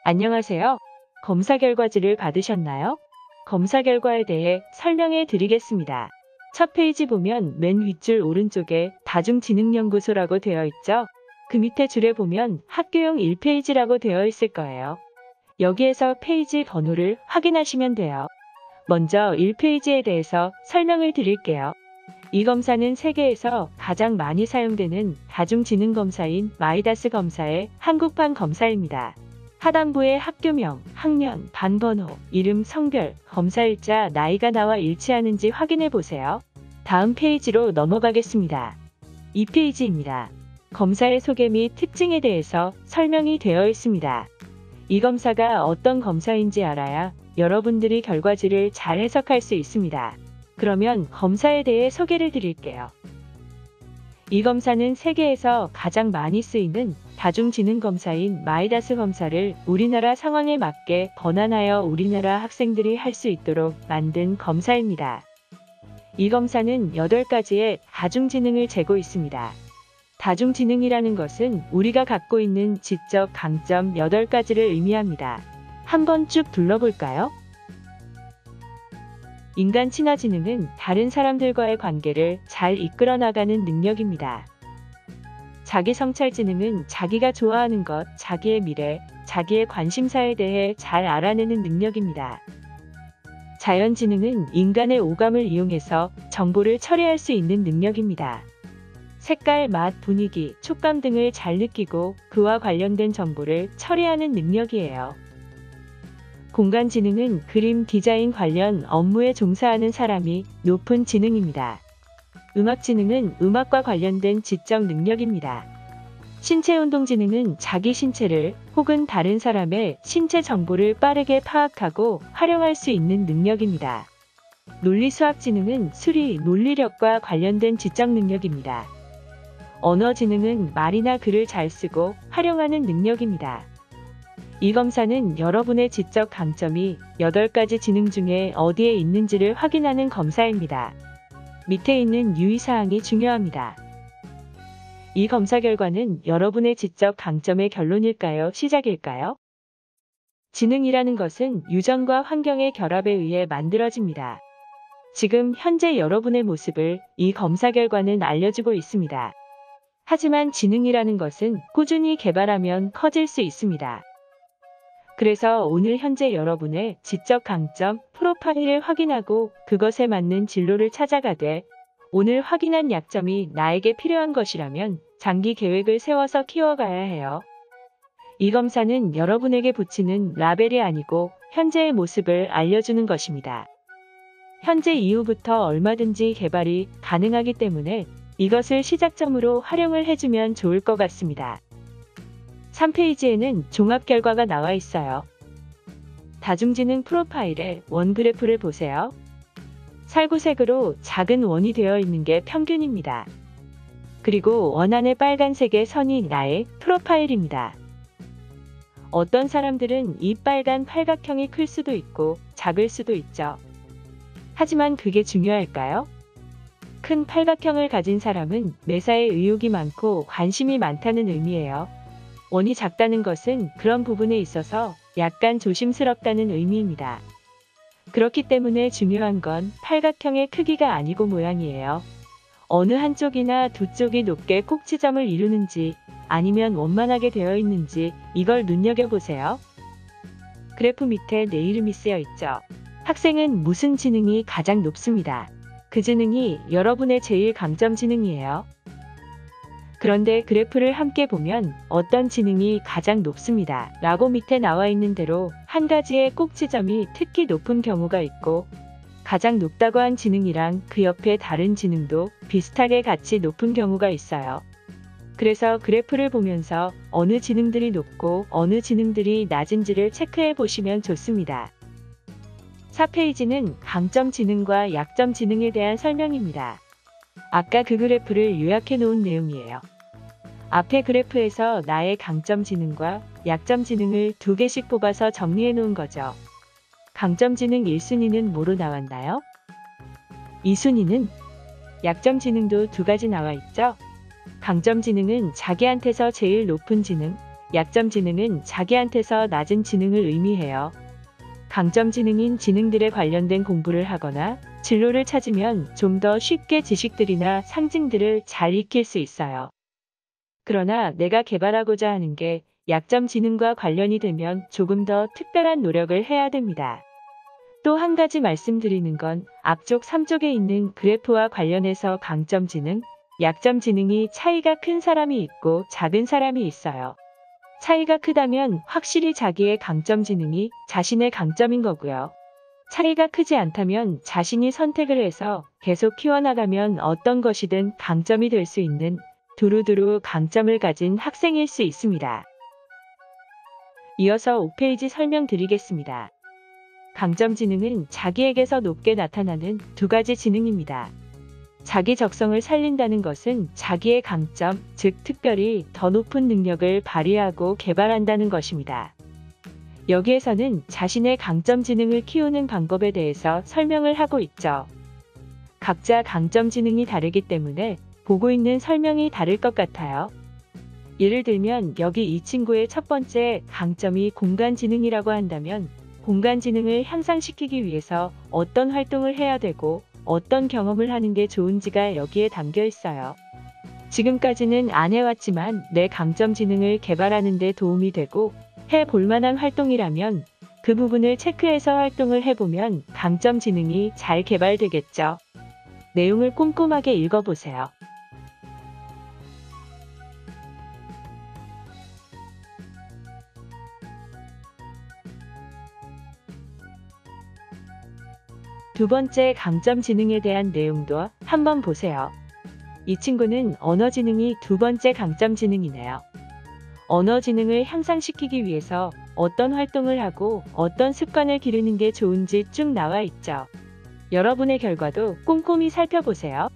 안녕하세요. 검사 결과지를 받으셨나요? 검사 결과에 대해 설명해 드리겠습니다. 첫 페이지 보면 맨 윗줄 오른쪽에 다중지능연구소라고 되어 있죠? 그 밑에 줄에 보면 학교용 1페이지라고 되어 있을 거예요. 여기에서 페이지 번호를 확인하시면 돼요. 먼저 1페이지에 대해서 설명을 드릴게요. 이 검사는 세계에서 가장 많이 사용되는 다중지능검사인 마이다스 검사의 한국판 검사입니다. 하단부에 학교명, 학년, 반번호, 이름, 성별, 검사일자, 나이가 나와 일치하는지 확인해 보세요. 다음 페이지로 넘어가겠습니다. 2페이지입니다. 검사의 소개 및 특징에 대해서 설명이 되어 있습니다. 이 검사가 어떤 검사인지 알아야 여러분들이 결과지를 잘 해석할 수 있습니다. 그러면 검사에 대해 소개를 드릴게요. 이 검사는 세계에서 가장 많이 쓰이는 다중지능 검사인 마이다스 검사를 우리나라 상황에 맞게 번안하여 우리나라 학생들이 할 수 있도록 만든 검사입니다. 이 검사는 8가지의 다중지능을 재고 있습니다. 다중지능이라는 것은 우리가 갖고 있는 지적 강점 8가지를 의미합니다. 한번 쭉 둘러볼까요? 인간 친화지능은 다른 사람들과의 관계를 잘 이끌어 나가는 능력입니다. 자기 성찰지능은 자기가 좋아하는 것, 자기의 미래, 자기의 관심사에 대해 잘 알아내는 능력입니다. 자연지능은 인간의 오감을 이용해서 정보를 처리할 수 있는 능력입니다. 색깔, 맛, 분위기, 촉감 등을 잘 느끼고 그와 관련된 정보를 처리하는 능력이에요. 공간지능은 그림, 디자인 관련 업무에 종사하는 사람이 높은 지능입니다. 음악지능은 음악과 관련된 지적 능력입니다. 신체운동지능은 자기 신체를 혹은 다른 사람의 신체 정보를 빠르게 파악하고 활용할 수 있는 능력입니다. 논리수학지능은 수리, 논리력과 관련된 지적 능력입니다. 언어지능은 말이나 글을 잘 쓰고 활용하는 능력입니다. 이 검사는 여러분의 지적 강점이 8가지 지능 중에 어디에 있는지를 확인하는 검사입니다. 밑에 있는 유의사항이 중요합니다. 이 검사 결과는 여러분의 지적 강점의 결론일까요? 시작일까요? 지능이라는 것은 유전과 환경의 결합에 의해 만들어집니다. 지금 현재 여러분의 모습을 이 검사 결과는 알려주고 있습니다. 하지만 지능이라는 것은 꾸준히 개발하면 커질 수 있습니다. 그래서 오늘 현재 여러분의 지적 강점 프로파일을 확인하고 그것에 맞는 진로를 찾아가되 오늘 확인한 약점이 나에게 필요한 것이라면 장기 계획을 세워서 키워가야 해요. 이 검사는 여러분에게 붙이는 라벨이 아니고 현재의 모습을 알려주는 것입니다. 현재 이후부터 얼마든지 개발이 가능하기 때문에 이것을 시작점으로 활용을 해주면 좋을 것 같습니다. 3페이지에는 종합 결과가 나와 있어요. 다중지능 프로파일의 원 그래프를 보세요. 살구색으로 작은 원이 되어 있는 게 평균입니다. 그리고 원 안에 빨간색의 선이 나의 프로파일입니다. 어떤 사람들은 이 빨간 팔각형이 클 수도 있고 작을 수도 있죠. 하지만 그게 중요할까요? 큰 팔각형을 가진 사람은 매사에 의욕이 많고 관심이 많다는 의미예요. 원이 작다는 것은 그런 부분에 있어서 약간 조심스럽다는 의미입니다. 그렇기 때문에 중요한 건 팔각형의 크기가 아니고 모양이에요. 어느 한쪽이나 두 쪽이 높게 꼭지점을 이루는지 아니면 원만하게 되어 있는지 이걸 눈여겨보세요. 그래프 밑에 내 이름이 쓰여 있죠. 학생은 무슨 지능이 가장 높습니다. 그 지능이 여러분의 제일 강점 지능이에요. 그런데 그래프를 함께 보면 어떤 지능이 가장 높습니다. 라고 밑에 나와 있는 대로 한 가지의 꼭지점이 특히 높은 경우가 있고 가장 높다고 한 지능이랑 그 옆에 다른 지능도 비슷하게 같이 높은 경우가 있어요. 그래서 그래프를 보면서 어느 지능들이 높고 어느 지능들이 낮은지를 체크해 보시면 좋습니다. 4페이지는 강점 지능과 약점 지능에 대한 설명입니다. 아까 그 그래프를 요약해 놓은 내용이에요. 앞의 그래프에서 나의 강점 지능과 약점 지능을 2개씩 뽑아서 정리해 놓은 거죠. 강점 지능 1순위는 뭐로 나왔나요? 2순위는 약점 지능도 2가지 나와 있죠. 강점 지능은 자기한테서 제일 높은 지능, 약점 지능은 자기한테서 낮은 지능을 의미해요. 강점 지능인 지능들에 관련된 공부를 하거나 진로를 찾으면 좀 더 쉽게 지식들이나 상징들을 잘 익힐 수 있어요. 그러나 내가 개발하고자 하는 게 약점 지능과 관련이 되면 조금 더 특별한 노력을 해야 됩니다. 또 한 가지 말씀드리는 건 앞쪽 3쪽에 있는 그래프와 관련해서 강점 지능, 약점 지능이 차이가 큰 사람이 있고 작은 사람이 있어요. 차이가 크다면 확실히 자기의 강점 지능이 자신의 강점인 거고요. 차이가 크지 않다면 자신이 선택을 해서 계속 키워나가면 어떤 것이든 강점이 될 수 있는 두루두루 강점을 가진 학생일 수 있습니다. 이어서 5페이지 설명드리겠습니다. 강점 지능은 자기에게서 높게 나타나는 두 가지 지능입니다. 자기 적성을 살린다는 것은 자기의 강점, 즉 특별히 더 높은 능력을 발휘하고 개발한다는 것입니다. 여기에서는 자신의 강점 지능을 키우는 방법에 대해서 설명을 하고 있죠. 각자 강점 지능이 다르기 때문에 보고 있는 설명이 다를 것 같아요. 예를 들면 여기 이 친구의 첫 번째 강점이 공간 지능이라고 한다면 공간 지능을 향상시키기 위해서 어떤 활동을 해야 되고 어떤 경험을 하는 게 좋은지가 여기에 담겨 있어요. 지금까지는 안 해왔지만 내 강점 지능을 개발하는 데 도움이 되고 해볼 만한 활동이라면 그 부분을 체크해서 활동을 해보면 강점 지능이 잘 개발되겠죠. 내용을 꼼꼼하게 읽어보세요. 두 번째 강점 지능에 대한 내용도 한번 보세요. 이 친구는 언어 지능이 두 번째 강점 지능이네요. 언어 지능을 향상시키기 위해서 어떤 활동을 하고 어떤 습관을 기르는 게 좋은지 쭉 나와 있죠. 여러분의 결과도 꼼꼼히 살펴보세요.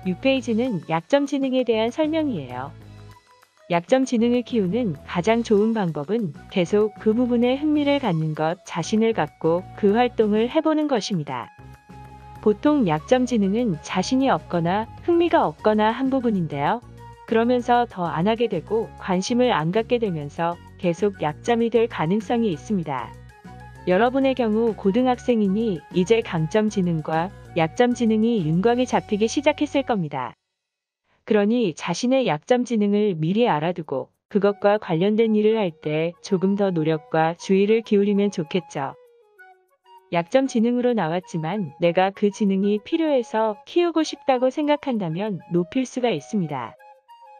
(6페이지는) 약점 지능에 대한 설명이에요. 약점 지능을 키우는 가장 좋은 방법은 계속 그 부분에 흥미를 갖는 것, 자신을 갖고 그 활동을 해보는 것입니다. 보통 약점 지능은 자신이 없거나 흥미가 없거나 한 부분인데요. 그러면서 더 안 하게 되고 관심을 안 갖게 되면서 계속 약점이 될 가능성이 있습니다. 여러분의 경우 고등학생이니 이제 강점 지능과 약점 지능이 윤곽이 잡히기 시작했을 겁니다. 그러니 자신의 약점 지능을 미리 알아두고 그것과 관련된 일을 할 때 조금 더 노력과 주의를 기울이면 좋겠죠. 약점 지능으로 나왔지만 내가 그 지능이 필요해서 키우고 싶다고 생각한다면 높일 수가 있습니다.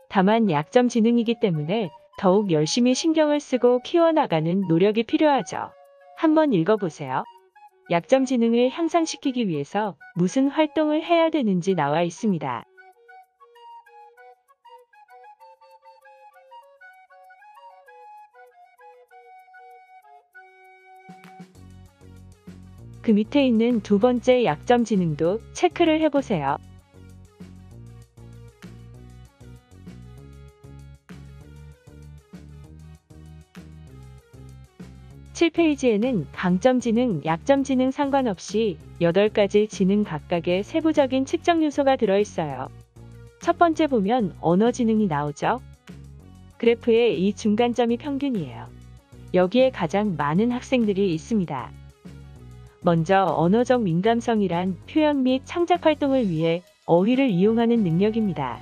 다만 약점 지능이기 때문에 더욱 열심히 신경을 쓰고 키워나가는 노력이 필요하죠. 한번 읽어보세요. 약점 지능을 향상시키기 위해서 무슨 활동을 해야 되는지 나와 있습니다. 그 밑에 있는 두 번째 약점 지능도 체크를 해보세요. (7페이지에는) 강점 지능, 약점 지능 상관없이 8가지 지능 각각의 세부적인 측정 요소가 들어있어요. 첫 번째 보면 언어 지능이 나오죠. 그래프에 이 중간점이 평균이에요. 여기에 가장 많은 학생들이 있습니다. 먼저 언어적 민감성이란 표현 및 창작 활동을 위해 어휘를 이용하는 능력입니다.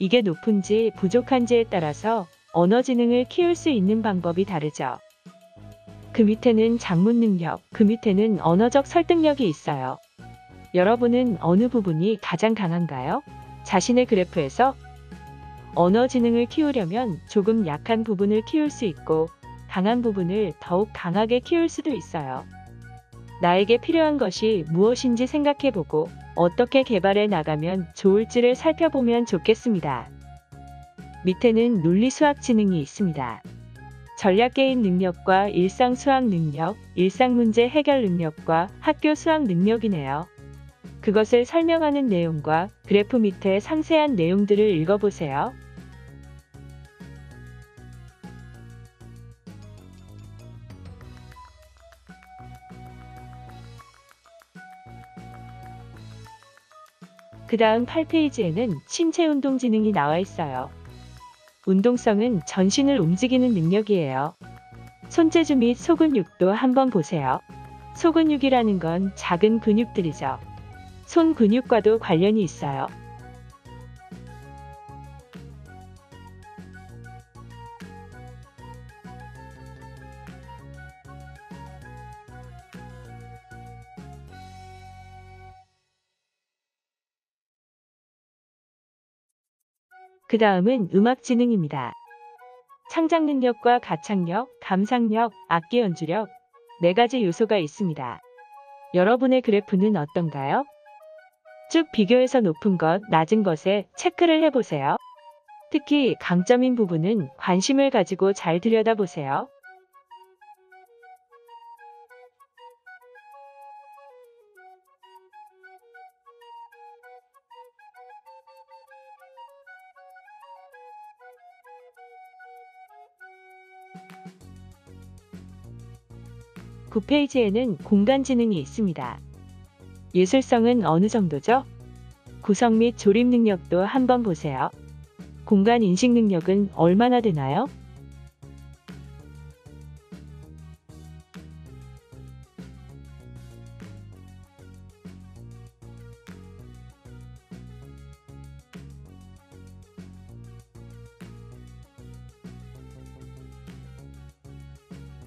이게 높은지 부족한지에 따라서 언어 지능을 키울 수 있는 방법이 다르죠. 그 밑에는 작문 능력, 그 밑에는 언어적 설득력이 있어요. 여러분은 어느 부분이 가장 강한가요? 자신의 그래프에서 언어 지능을 키우려면 조금 약한 부분을 키울 수 있고 강한 부분을 더욱 강하게 키울 수도 있어요. 나에게 필요한 것이 무엇인지 생각해보고 어떻게 개발해 나가면 좋을지를 살펴보면 좋겠습니다. 밑에는 논리수학 지능이 있습니다. 전략개인 능력과 일상 수학 능력, 일상 문제 해결 능력과 학교 수학 능력이네요. 그것을 설명하는 내용과 그래프 밑에 상세한 내용들을 읽어보세요. 그 다음 8페이지에는 신체운동 지능이 나와 있어요. 운동성은 전신을 움직이는 능력이에요. 손재주 및 소근육도 한번 보세요. 소근육이라는 건 작은 근육들이죠. 손 근육과도 관련이 있어요. 그 다음은 음악 지능입니다. 창작 능력과 가창력, 감상력, 악기 연주력, 4가지 요소가 있습니다. 여러분의 그래프는 어떤가요? 쭉 비교해서 높은 것, 낮은 것에 체크를 해보세요. 특히 강점인 부분은 관심을 가지고 잘 들여다보세요. 구 페이지에는 공간 지능이 있습니다. 예술성은 어느 정도죠? 구성 및 조립 능력도 한번 보세요. 공간 인식 능력은 얼마나 되나요?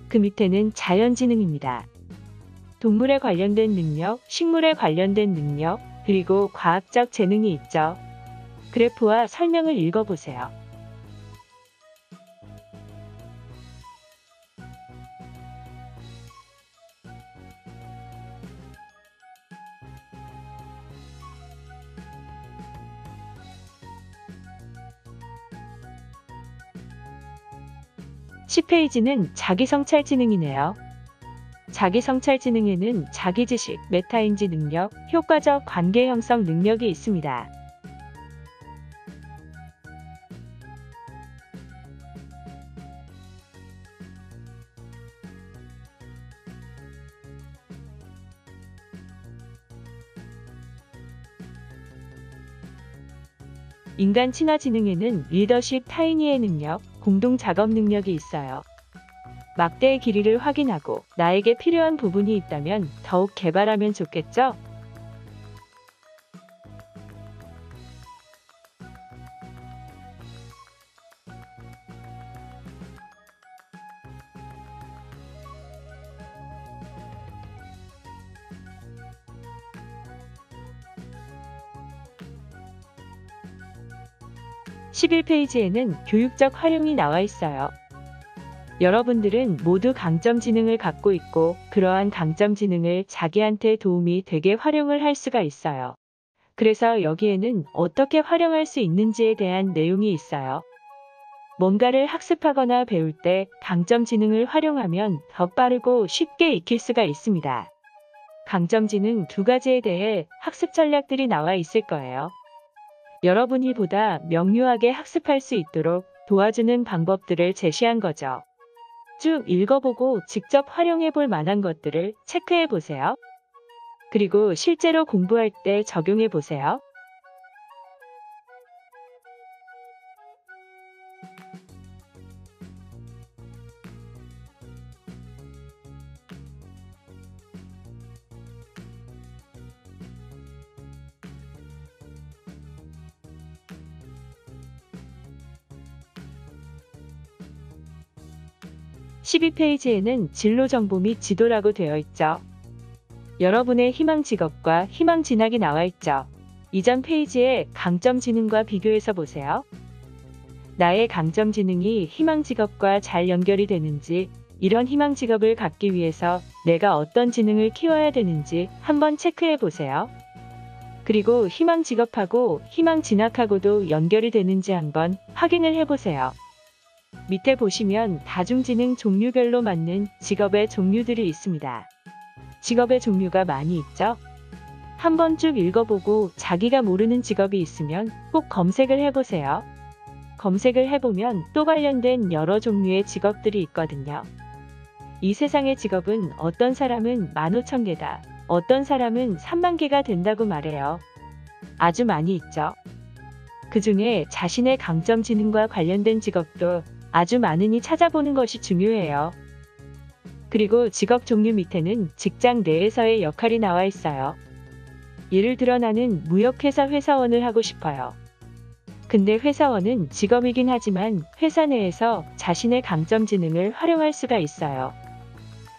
그 밑에는 자연지능입니다. 동물에 관련된 능력, 식물에 관련된 능력, 그리고 과학적 재능이 있죠. 그래프와 설명을 읽어보세요. 십 페이지는 자기성찰 지능이네요. 자기성찰 지능에는 자기지식, 메타인지 능력, 효과적 관계 형성 능력이 있습니다. 인간 친화 지능에는 리더십 타인이의 능력, 공동 작업 능력이 있어요. 막대의 길이를 확인하고 나에게 필요한 부분이 있다면 더욱 개발하면 좋겠죠? (11) 페이지에는 교육적 활용이 나와 있어요. 여러분들은 모두 강점 지능을 갖고 있고 그러한 강점 지능을 자기한테 도움이 되게 활용을 할 수가 있어요. 그래서 여기에는 어떻게 활용할 수 있는지에 대한 내용이 있어요. 뭔가를 학습하거나 배울 때 강점 지능을 활용하면 더 빠르고 쉽게 익힐 수가 있습니다. 강점 지능 2가지에 대해 학습 전략들이 나와 있을 거예요. 여러분이 보다 명료하게 학습할 수 있도록 도와주는 방법들을 제시한 거죠. 쭉 읽어보고 직접 활용해 볼 만한 것들을 체크해 보세요. 그리고 실제로 공부할 때 적용해 보세요. (12) 페이지에는 진로 정보 및 지도라고 되어 있죠. 여러분의 희망 직업과 희망 진학이 나와 있죠. 이전 페이지에 강점 지능과 비교해서 보세요. 나의 강점 지능이 희망 직업과 잘 연결이 되는지, 이런 희망 직업을 갖기 위해서 내가 어떤 지능을 키워야 되는지 한번 체크해 보세요. 그리고 희망 직업하고 희망 진학하고도 연결이 되는지 한번 확인을 해보세요. 밑에 보시면 다중지능 종류별로 맞는 직업의 종류들이 있습니다. 직업의 종류가 많이 있죠? 한번 쭉 읽어보고 자기가 모르는 직업이 있으면 꼭 검색을 해보세요. 검색을 해보면 또 관련된 여러 종류의 직업들이 있거든요. 이 세상의 직업은 어떤 사람은 15,000개다, 어떤 사람은 30,000개가 된다고 말해요. 아주 많이 있죠. 그 중에 자신의 강점 지능과 관련된 직업도 아주 많으니 찾아보는 것이 중요해요. 그리고 직업 종류 밑에는 직장 내에서의 역할이 나와 있어요. 예를 들어 나는 무역회사 회사원을 하고 싶어요. 근데 회사원은 직업이긴 하지만 회사 내에서 자신의 강점 지능을 활용할 수가 있어요.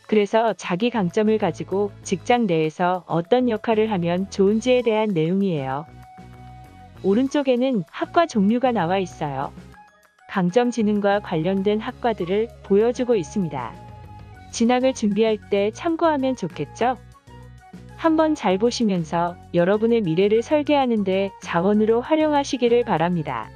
그래서 자기 강점을 가지고 직장 내에서 어떤 역할을 하면 좋은지에 대한 내용이에요. 오른쪽에는 학과 종류가 나와 있어요. 강점 지능과 관련된 학과들을 보여주고 있습니다. 진학을 준비할 때 참고하면 좋겠죠? 한번 잘 보시면서 여러분의 미래를 설계하는 데 자원으로 활용하시기를 바랍니다.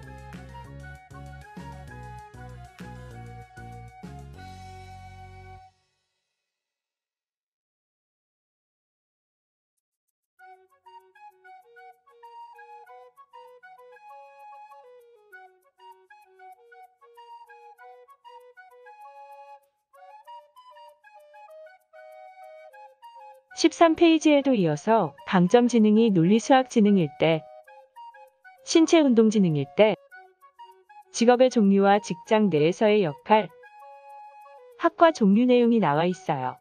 (13페이지에도) 이어서 강점 지능이 논리수학 지능일 때, 신체 운동 지능일 때, 직업의 종류와 직장 내에서의 역할, 학과 종류 내용이 나와 있어요.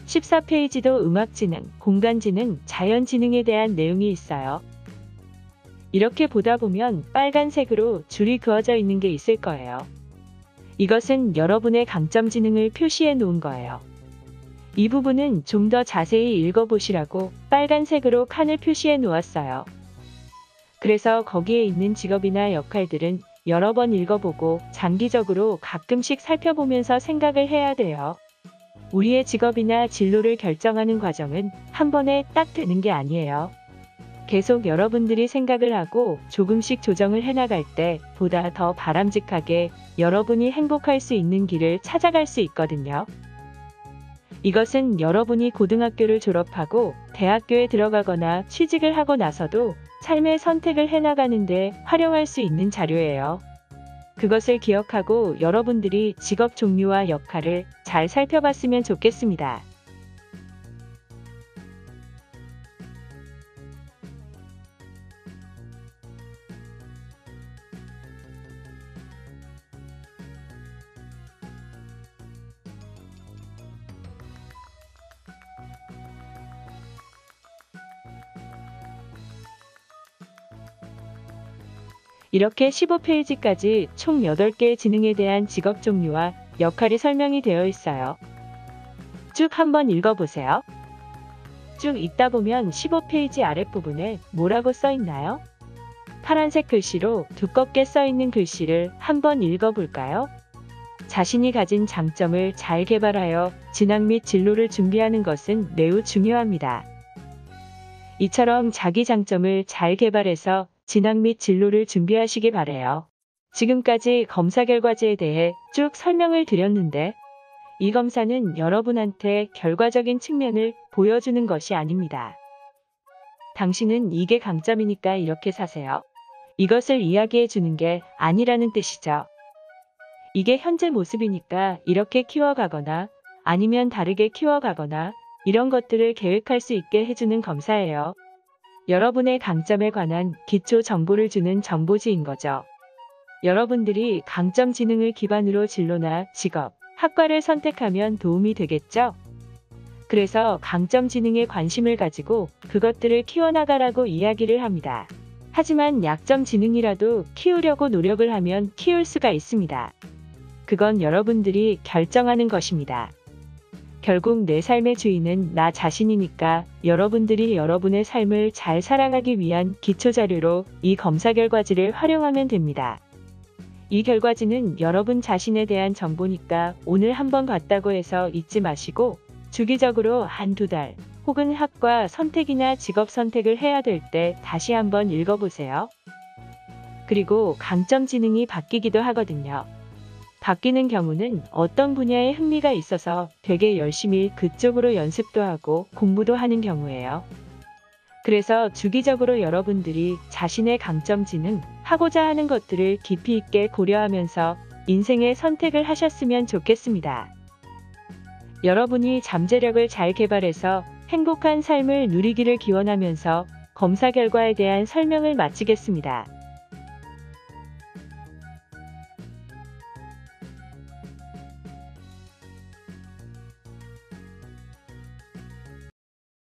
(14페이지도) 음악지능, 공간지능, 자연지능에 대한 내용이 있어요. 이렇게 보다 보면 빨간색으로 줄이 그어져 있는 게 있을 거예요. 이것은 여러분의 강점 지능을 표시해 놓은 거예요. 이 부분은 좀 더 자세히 읽어보시라고 빨간색으로 칸을 표시해 놓았어요. 그래서 거기에 있는 직업이나 역할들은 여러 번 읽어보고 장기적으로 가끔씩 살펴보면서 생각을 해야 돼요. 우리의 직업이나 진로를 결정하는 과정은 한 번에 딱 되는 게 아니에요. 계속 여러분들이 생각을 하고 조금씩 조정을 해나갈 때 보다 더 바람직하게 여러분이 행복할 수 있는 길을 찾아갈 수 있거든요. 이것은 여러분이 고등학교를 졸업하고 대학교에 들어가거나 취직을 하고 나서도 삶의 선택을 해나가는데 활용할 수 있는 자료예요. 그것을 기억하고 여러분들이 직업 종류와 역할을 잘 살펴봤으면 좋겠습니다. 이렇게 15페이지까지 총 8개의 지능에 대한 직업 종류와 역할이 설명이 되어 있어요. 쭉 한번 읽어보세요. 쭉 읽다 보면 15페이지 아랫부분에 뭐라고 써 있나요? 파란색 글씨로 두껍게 써 있는 글씨를 한번 읽어볼까요? 자신이 가진 장점을 잘 개발하여 진학 및 진로를 준비하는 것은 매우 중요합니다. 이처럼 자기 장점을 잘 개발해서 진학 및 진로를 준비하시기 바래요. 지금까지 검사 결과지에 대해 쭉 설명을 드렸는데 이 검사는 여러분한테 결과적인 측면을 보여주는 것이 아닙니다. 당신은 이게 강점이니까 이렇게 사세요. 이것을 이야기해 주는 게 아니라는 뜻이죠. 이게 현재 모습이니까 이렇게 키워가거나 아니면 다르게 키워가거나 이런 것들을 계획할 수 있게 해주는 검사예요. 여러분의 강점에 관한 기초 정보를 주는 정보지인 거죠. 여러분들이 강점 지능을 기반으로 진로나 직업, 학과를 선택하면 도움이 되겠죠? 그래서 강점 지능에 관심을 가지고 그것들을 키워나가라고 이야기를 합니다. 하지만 약점 지능이라도 키우려고 노력을 하면 키울 수가 있습니다. 그건 여러분들이 결정하는 것입니다. 결국 내 삶의 주인은 나 자신이니까 여러분들이 여러분의 삶을 잘 살아가기 위한 기초자료로 이 검사 결과지를 활용하면 됩니다. 이 결과지는 여러분 자신에 대한 정보니까 오늘 한번 봤다고 해서 잊지 마시고 주기적으로 한두 달 혹은 학과 선택이나 직업 선택을 해야 될 때 다시 한번 읽어보세요. 그리고 강점 지능이 바뀌기도 하거든요. 바뀌는 경우는 어떤 분야에 흥미가 있어서 되게 열심히 그쪽으로 연습도 하고 공부도 하는 경우예요. 그래서 주기적으로 여러분들이 자신의 강점 지능, 하고자 하는 것들을 깊이 있게 고려하면서 인생의 선택을 하셨으면 좋겠습니다. 여러분이 잠재력을 잘 개발해서 행복한 삶을 누리기를 기원하면서 검사 결과에 대한 설명을 마치겠습니다.